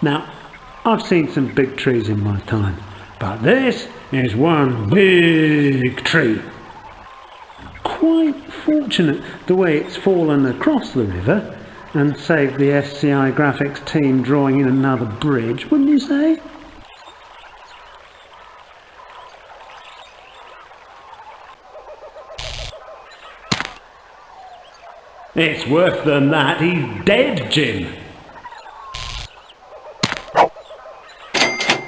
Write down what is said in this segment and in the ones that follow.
Now, I've seen some big trees in my time, but this is one big tree. Quite fortunate the way it's fallen across the river and saved the SCI graphics team drawing in another bridge, wouldn't you say? It's worse than that, he's dead, Jim.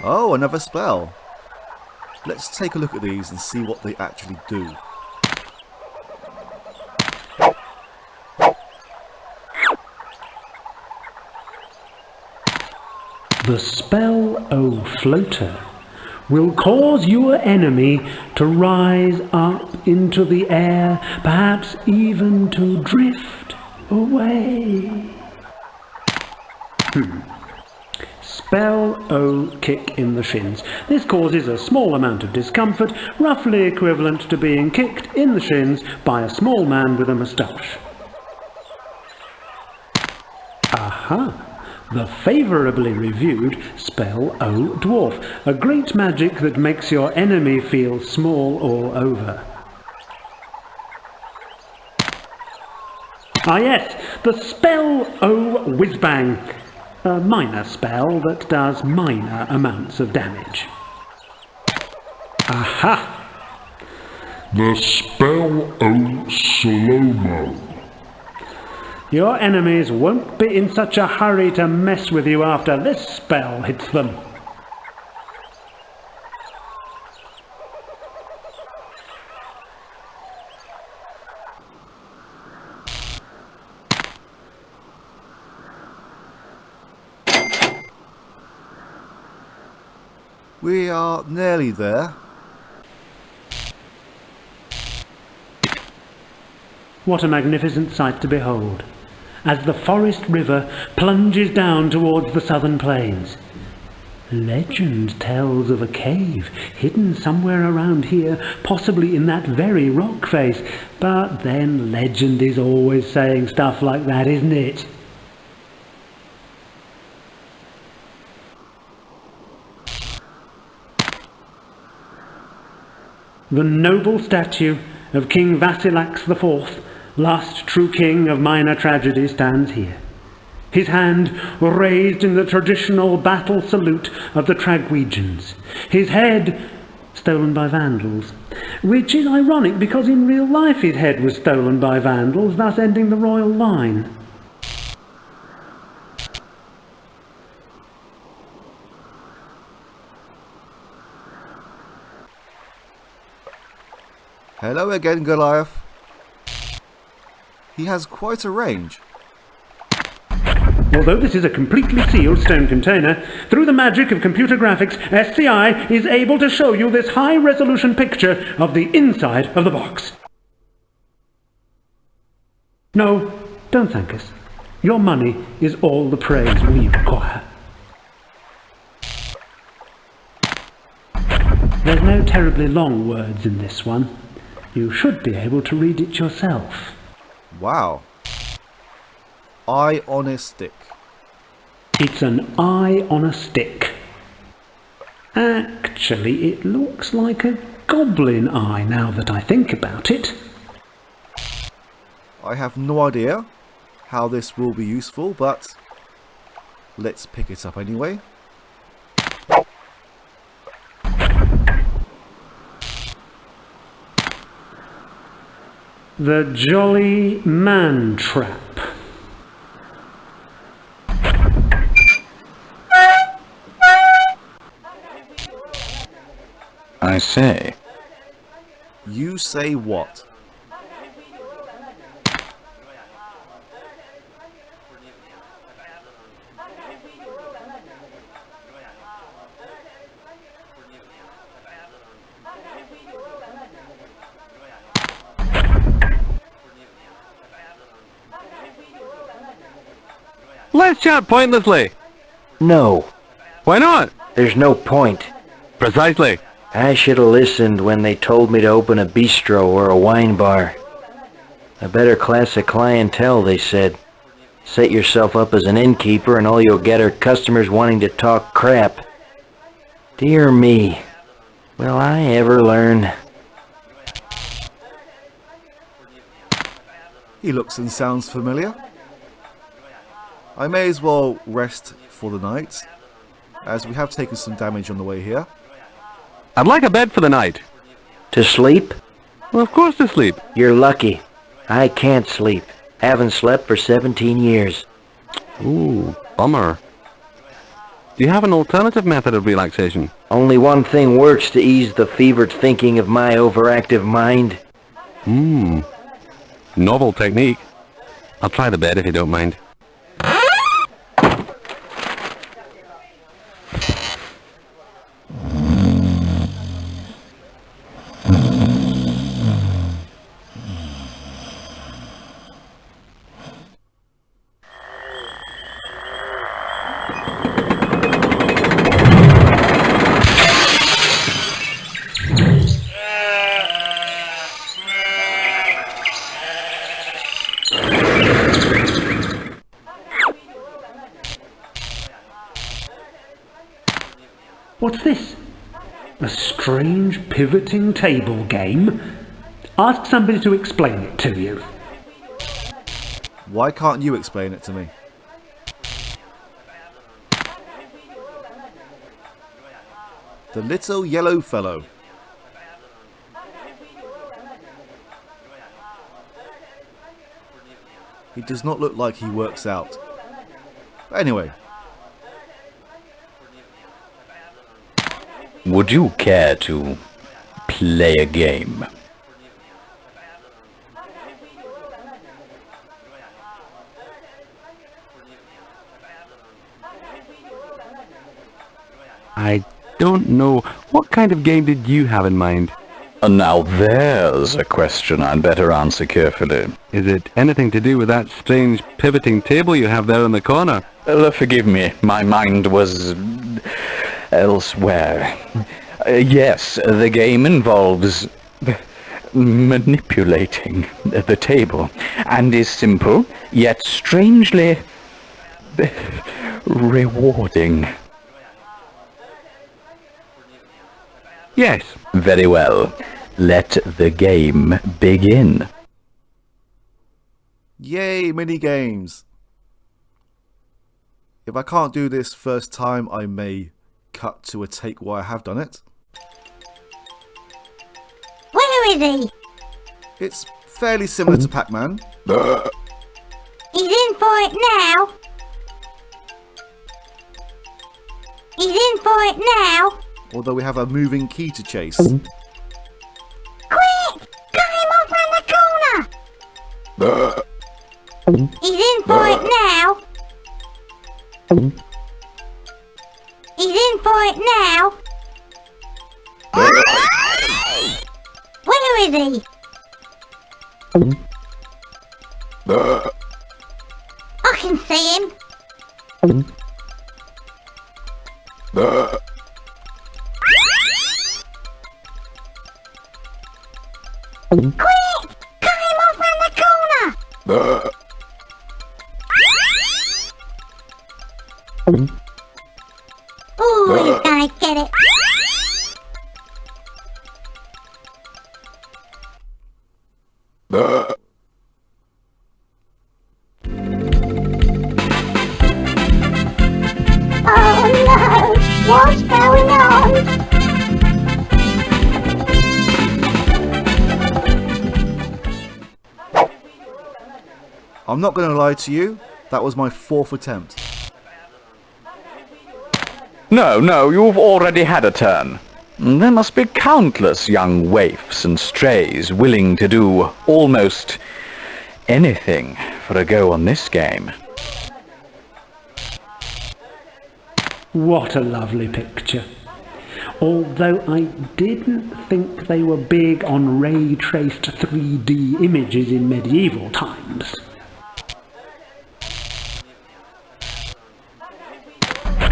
Oh, another spell. Let's take a look at these and see what they actually do. The spell, O Floater, will cause your enemy to rise up into the air, perhaps even to drift away. Spell O Kick in the Shins. This causes a small amount of discomfort, roughly equivalent to being kicked in the shins by a small man with a moustache. Aha! The favourably reviewed Spell O Dwarf, a great magic that makes your enemy feel small all over. Ah yes, the Spell O Whizbang, a minor spell that does minor amounts of damage. Aha! The Spell O Slow-Mo. Your enemies won't be in such a hurry to mess with you after this spell hits them. We are nearly there. What a magnificent sight to behold, as the forest river plunges down towards the southern plains. Legend tells of a cave hidden somewhere around here, possibly in that very rock face. But then legend is always saying stuff like that, isn't it? The noble statue of King Vasilax IV, last true king of minor tragedy, stands here, his hand raised in the traditional battle salute of the Tragwegians, his head stolen by vandals, which is ironic because in real life his head was stolen by vandals, thus ending the royal line. Hello again, Goliath. He has quite a range. Although this is a completely sealed stone container, through the magic of computer graphics, SCI is able to show you this high-resolution picture of the inside of the box. No, don't thank us. Your money is all the praise we require. There's no terribly long words in this one. You should be able to read it yourself. Wow. Eye on a stick. It's an eye on a stick. Actually, it looks like a goblin eye now that I think about it. I have no idea how this will be useful, but let's pick it up anyway. The Jolly Man Trap. I say. You say what? Let's chat pointlessly. No, Why not? there's no point. Precisely. I should have listened when they told me to open a bistro or a wine bar. A better class of clientele, they said. Set yourself up as an innkeeper and all you'll get are customers wanting to talk crap. Dear me. Will I ever learn? He looks and sounds familiar. I may as well rest for the night, as we have taken some damage on the way here. I'd like a bed for the night. To sleep? Well, of course to sleep. You're lucky. I can't sleep. Haven't slept for 17 years. Ooh, bummer. Do you have an alternative method of relaxation? Only one thing works to ease the fevered thinking of my overactive mind. Novel technique. I'll try the bed if you don't mind. What's this? A strange pivoting table game? Ask somebody to explain it to you. Why can't you explain it to me? The little yellow fellow. He does not look like he works out. But anyway. Would you care to play a game? I don't know. What kind of game did you have in mind? Now there's a question I'd better answer carefully. Is it anything to do with that strange pivoting table you have there in the corner? Forgive me, my mind was elsewhere. Yes, the game involves manipulating the table, and is simple, yet strangely rewarding. Yes. Very well. Let the game begin. Yay, mini games. If I can't do this first time, I may cut to a take where I have done it. Where is he? It's fairly similar to Pac-Man. He's in for it now. He's in for it now. Although we have a moving key to chase. Quick! Cut him off round the corner. He's in for it now. He's in for it now. Where is he? I can see him. Quick! Cut him off round the corner. Ooh, he's gonna get it. Oh no! What's going on? I'm not going to lie to you, that was my 4th attempt. No, you've already had a turn. There must be countless young waifs and strays willing to do almost anything for a go on this game. What a lovely picture. Although I didn't think they were big on ray-traced 3D images in medieval times.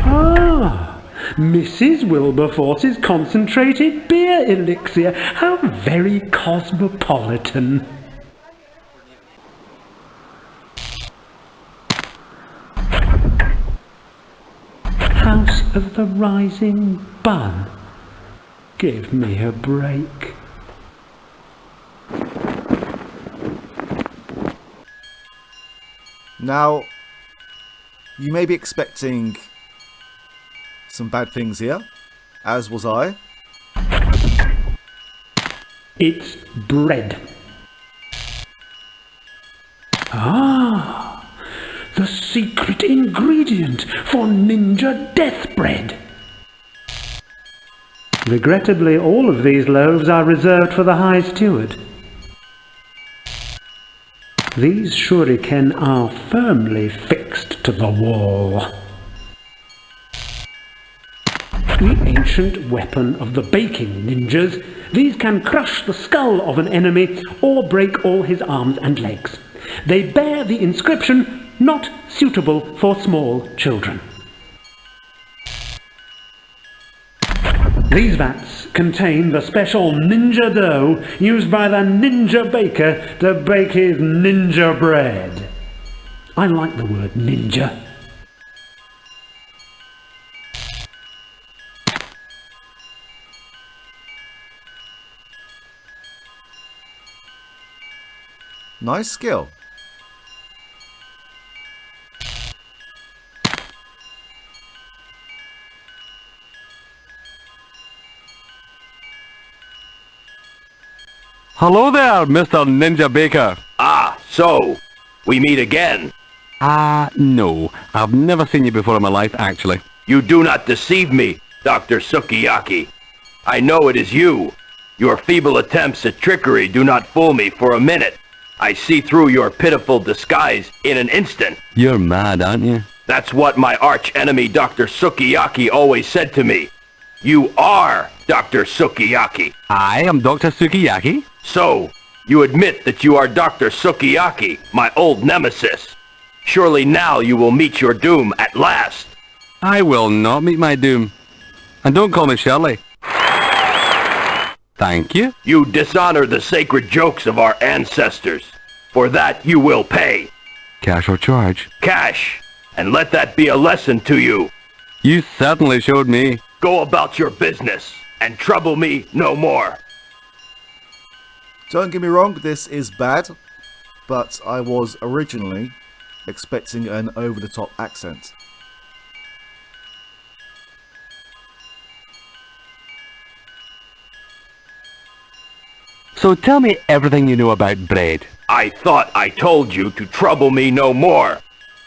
Ah, Mrs. Wilberforce's concentrated beer elixir. How very cosmopolitan. as the rising bun. Give me a break. Now, you may be expecting some bad things here, as was I. It's bread. Ah, the secret ingredient for ninja death bread. Regrettably, all of these loaves are reserved for the High Steward. These shuriken are firmly fixed to the wall. The ancient weapon of the baking ninjas, these can crush the skull of an enemy or break all his arms and legs. They bear the inscription, "Not suitable for small children." These vats contain the special ninja dough used by the ninja baker to bake his ninja bread. I like the word ninja. Nice skill. Hello there, Mr. Ninja Baker. Ah, so, we meet again. No. I've never seen you before in my life, actually. You do not deceive me, Dr. Sukiyaki. I know it is you. Your feeble attempts at trickery do not fool me for a minute. I see through your pitiful disguise in an instant. You're mad, aren't you? That's what my arch-enemy Dr. Sukiyaki always said to me. You are Dr. Sukiyaki. I am Dr. Sukiyaki. So, you admit that you are Dr. Sukiyaki, my old nemesis. Surely now you will meet your doom at last. I will not meet my doom. And don't call me Shirley. Thank you. You dishonor the sacred jokes of our ancestors. For that you will pay. Cash or charge? Cash. And let that be a lesson to you. You certainly showed me. Go about your business and trouble me no more. Don't get me wrong, this is bad, but I was originally expecting an over-the-top accent. So tell me everything you know about bread. I thought I told you to trouble me no more.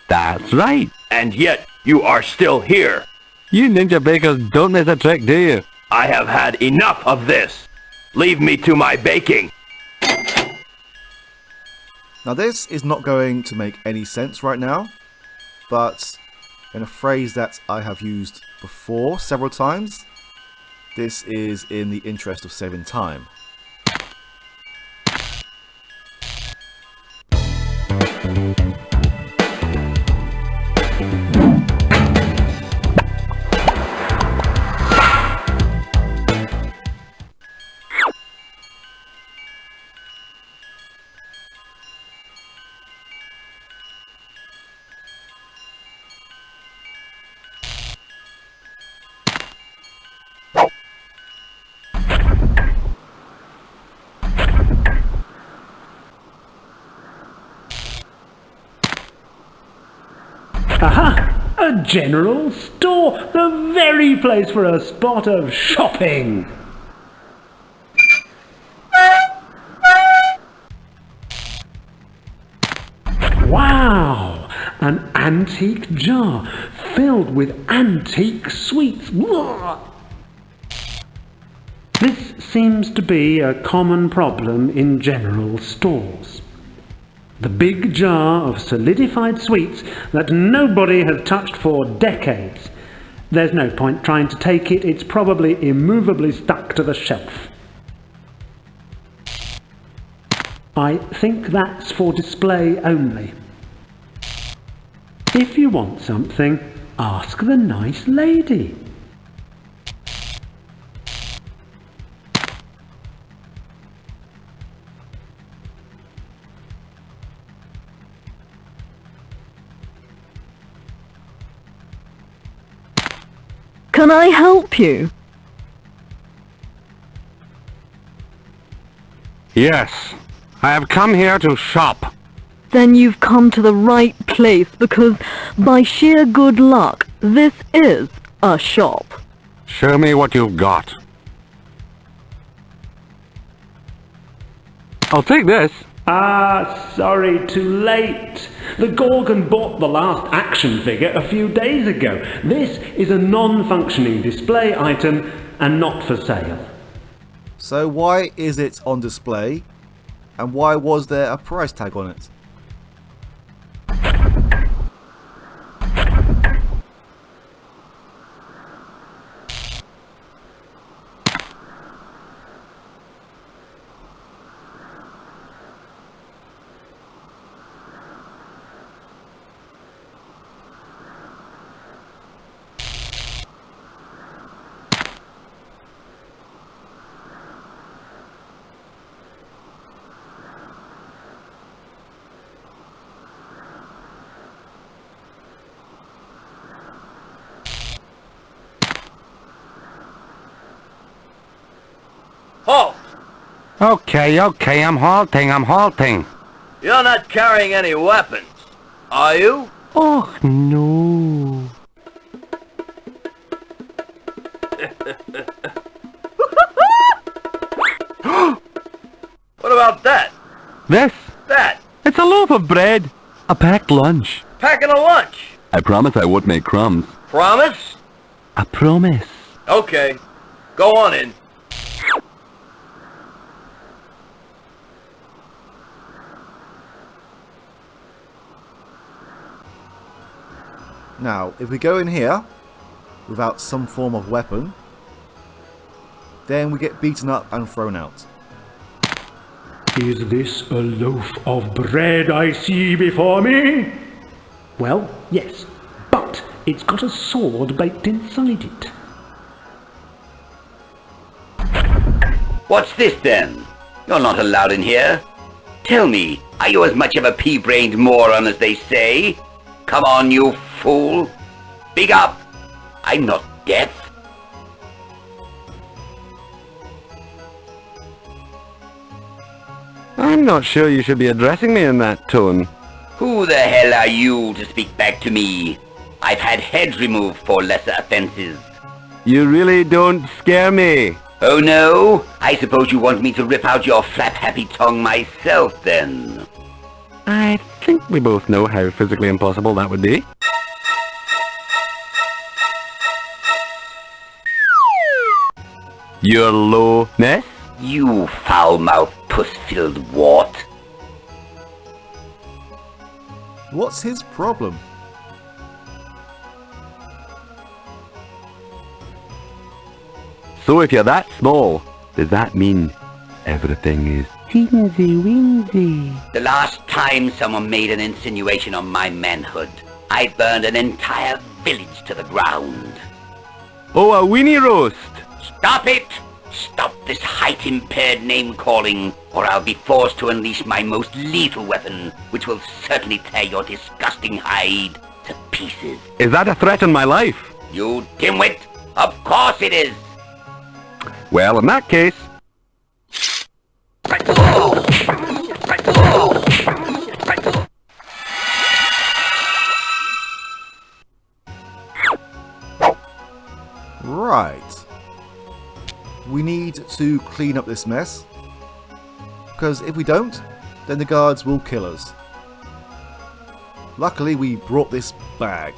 That's right. And yet you are still here. You ninja bakers don't miss a trick, do you? I have had enough of this. Leave me to my baking. Now this is not going to make any sense right now, but in a phrase that I have used before several times, this is in the interest of saving time. Aha! A general store! The very place for a spot of shopping! Wow! An antique jar filled with antique sweets. This seems to be a common problem in general stores. The big jar of solidified sweets that nobody has touched for decades. There's no point trying to take it, it's probably immovably stuck to the shelf. I think that's for display only. If you want something, ask the nice lady. Can I help you? Yes, I have come here to shop. Then you've come to the right place, because by sheer good luck, this is a shop. Show me what you've got. I'll take this. Ah, sorry, too late. The Gorgon bought the last action figure a few days ago. This is a non-functioning display item and not for sale. So why is it on display? And why was there a price tag on it? Halt! Okay, I'm halting. You're not carrying any weapons, are you? Oh, no. What about that? This? That? It's a loaf of bread. A packed lunch. Packing a lunch. I promise I won't make crumbs. Promise? I promise. Okay. Go on in. Now, if we go in here without some form of weapon, then we get beaten up and thrown out. Is this a loaf of bread I see before me? Well, yes, but it's got a sword baked inside it. What's this then? You're not allowed in here. Tell me, are you as much of a pea-brained moron as they say? Come on, you fool. Speak up. I'm not deaf. I'm not sure you should be addressing me in that tone. Who the hell are you to speak back to me? I've had heads removed for lesser offenses. You really don't scare me. Oh no? I suppose you want me to rip out your flap-happy tongue myself then. I think we both know how physically impossible that would be. Your lowness? You foul-mouthed, puss-filled wart. What's his problem? So if you're that small, does that mean everything is teensy-weensy? The last time someone made an insinuation on my manhood, I burned an entire village to the ground. Oh, a weenie roast! Stop it! Stop this height-impaired name-calling, or I'll be forced to unleash my most lethal weapon, which will certainly tear your disgusting hide to pieces. Is that a threat on my life? You dimwit! Of course it is! Well, in that case... Right. We need to clean up this mess, because if we don't, then the guards will kill us. Luckily, we brought this bag.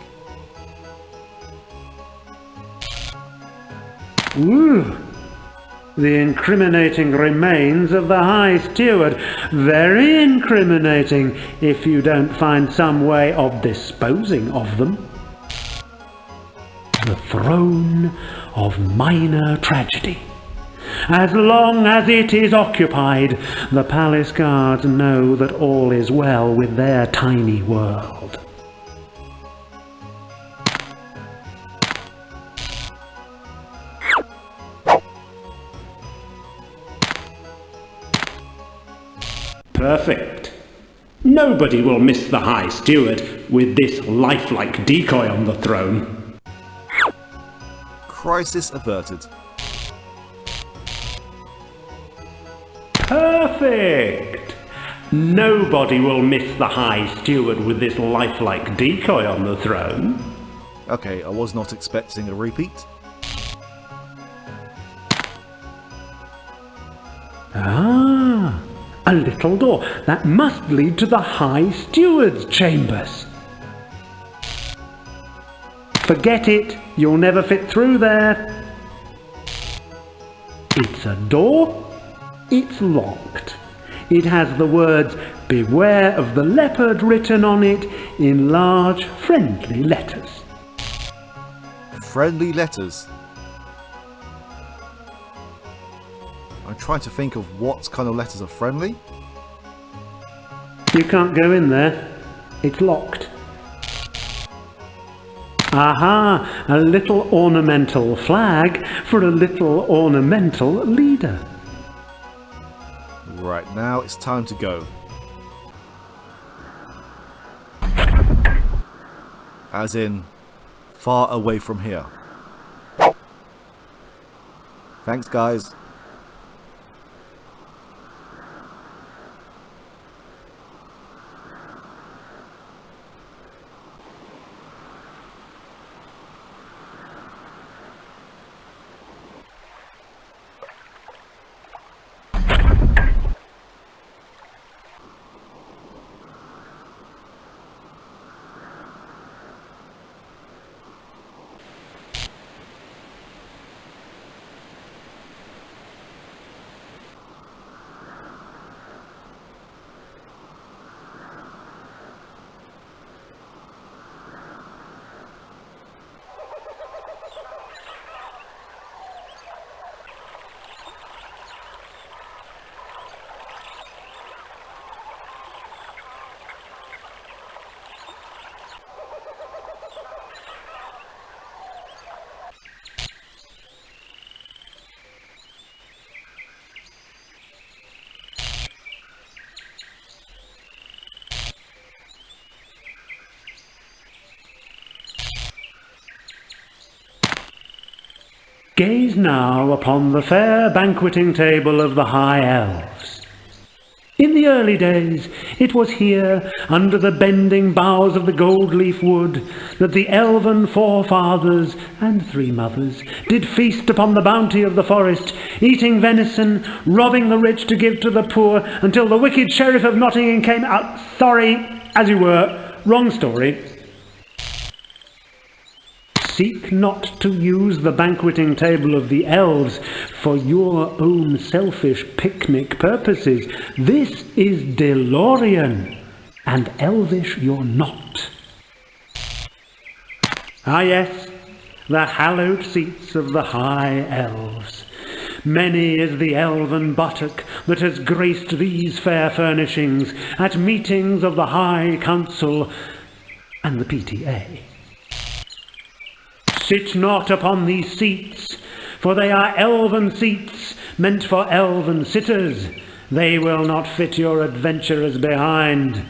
Ooh, the incriminating remains of the High Steward. Very incriminating if you don't find some way of disposing of them. The throne of minor tragedy. As long as it is occupied, the palace guards know that all is well with their tiny world. Perfect. Nobody will miss the High Steward with this lifelike decoy on the throne. Crisis averted. Perfect! Nobody will miss the High Steward with this lifelike decoy on the throne. Okay, I was not expecting a repeat. Ah, a little door. That must lead to the High Steward's chambers. Forget it, you'll never fit through there. It's a door, it's locked. It has the words, "Beware of the leopard" written on it in large, friendly letters. Friendly letters. I'm trying to think of what kind of letters are friendly. You can't go in there. It's locked. Aha! A little ornamental flag for a little ornamental leader. Right, now it's time to go. As in, far away from here. Thanks, guys. Gaze now upon the fair banqueting table of the High Elves. In the early days, it was here, under the bending boughs of the gold-leaf wood, that the elven forefathers and three mothers did feast upon the bounty of the forest, eating venison, robbing the rich to give to the poor, until the wicked sheriff of Nottingham came out. Sorry, as you were, wrong story. Seek not to use the banqueting table of the elves for your own selfish picnic purposes. This is Delorian, and elvish you're not. Ah yes, the hallowed seats of the High Elves. Many is the elven buttock that has graced these fair furnishings at meetings of the High Council and the PTA. Sit not upon these seats, for they are elven seats meant for elven sitters. They will not fit your adventurers behind.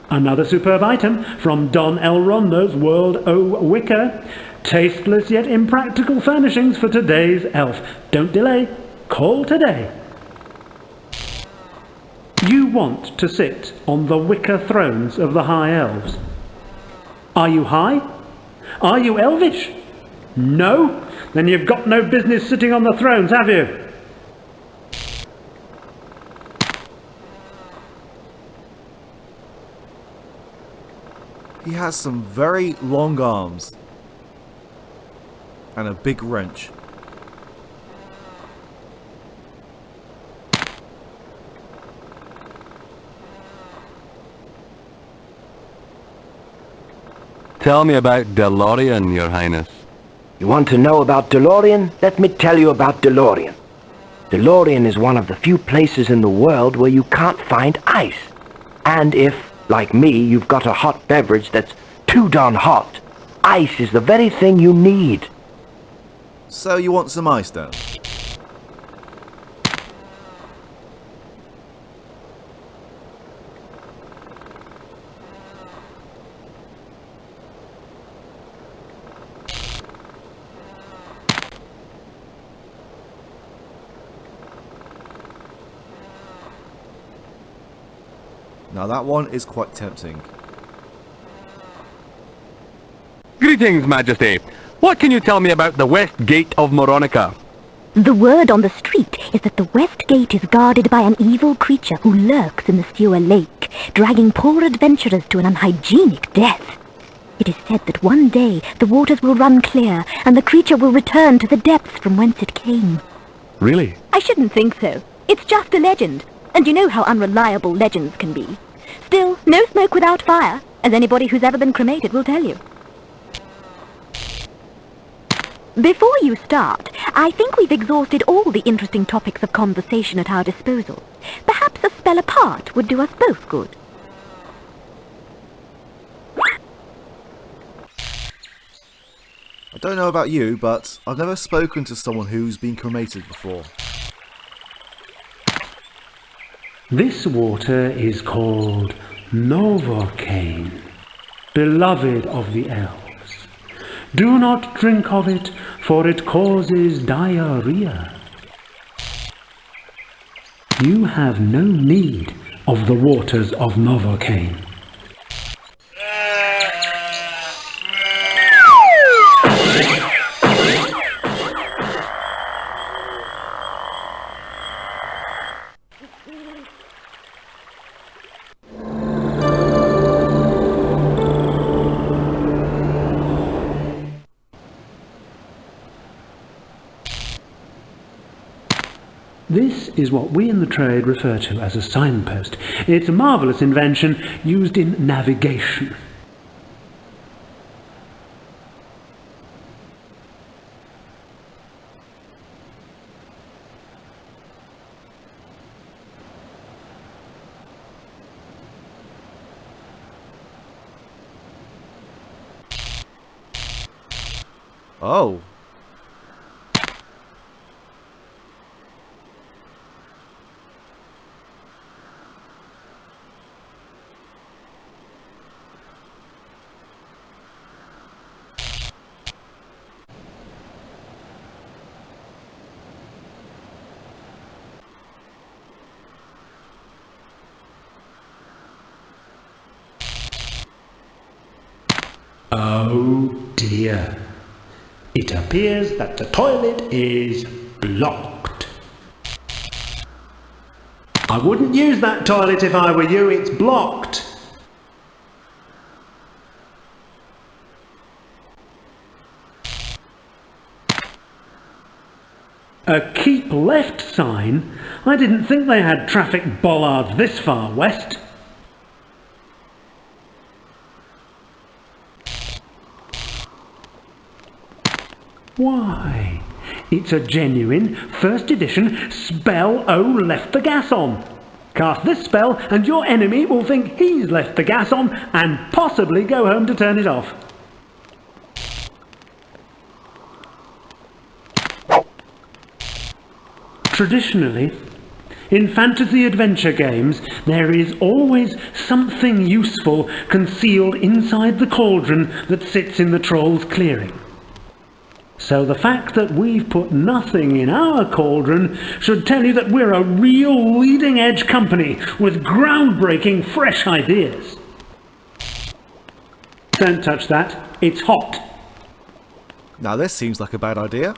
Another superb item from Don Elrondo's World O' Wicker. Tasteless yet impractical furnishings for today's elf. Don't delay. Call today. You want to sit on the wicker thrones of the High Elves. Are you high? Are you elvish? No? Then you've got no business sitting on the thrones, have you? He has some very long arms. And a big wrench. Tell me about DeLorean, Your Highness. You want to know about DeLorean? Let me tell you about DeLorean. DeLorean is one of the few places in the world where you can't find ice. And if, like me, you've got a hot beverage that's too darn hot, ice is the very thing you need. So you want some ice then? Now that one is quite tempting. Greetings, Majesty. What can you tell me about the West Gate of Moronica? The word on the street is that the West Gate is guarded by an evil creature who lurks in the sewer lake, dragging poor adventurers to an unhygienic death. It is said that one day the waters will run clear and the creature will return to the depths from whence it came. Really? I shouldn't think so. It's just a legend, and you know how unreliable legends can be. Still, no smoke without fire, as anybody who's ever been cremated will tell you. Before you start, I think we've exhausted all the interesting topics of conversation at our disposal. Perhaps a spell apart would do us both good. I don't know about you, but I've never spoken to someone who's been cremated before. This water is called Novocaine, beloved of the elves. Do not drink of it, for it causes diarrhea. You have no need of the waters of Novocaine. This is what we in the trade refer to as a signpost. It's a marvellous invention used in navigation. Oh. Oh dear. It appears that the toilet is blocked. I wouldn't use that toilet if I were you, it's blocked. A keep left sign? I didn't think they had traffic bollards this far west. Why, it's a genuine first edition spell O left the gas on. Cast this spell and your enemy will think he's left the gas on and possibly go home to turn it off. Traditionally, in fantasy adventure games, there is always something useful concealed inside the cauldron that sits in the troll's clearing. So the fact that we've put nothing in our cauldron should tell you that we're a real leading-edge company with groundbreaking fresh ideas. Don't touch that, it's hot. Now this seems like a bad idea.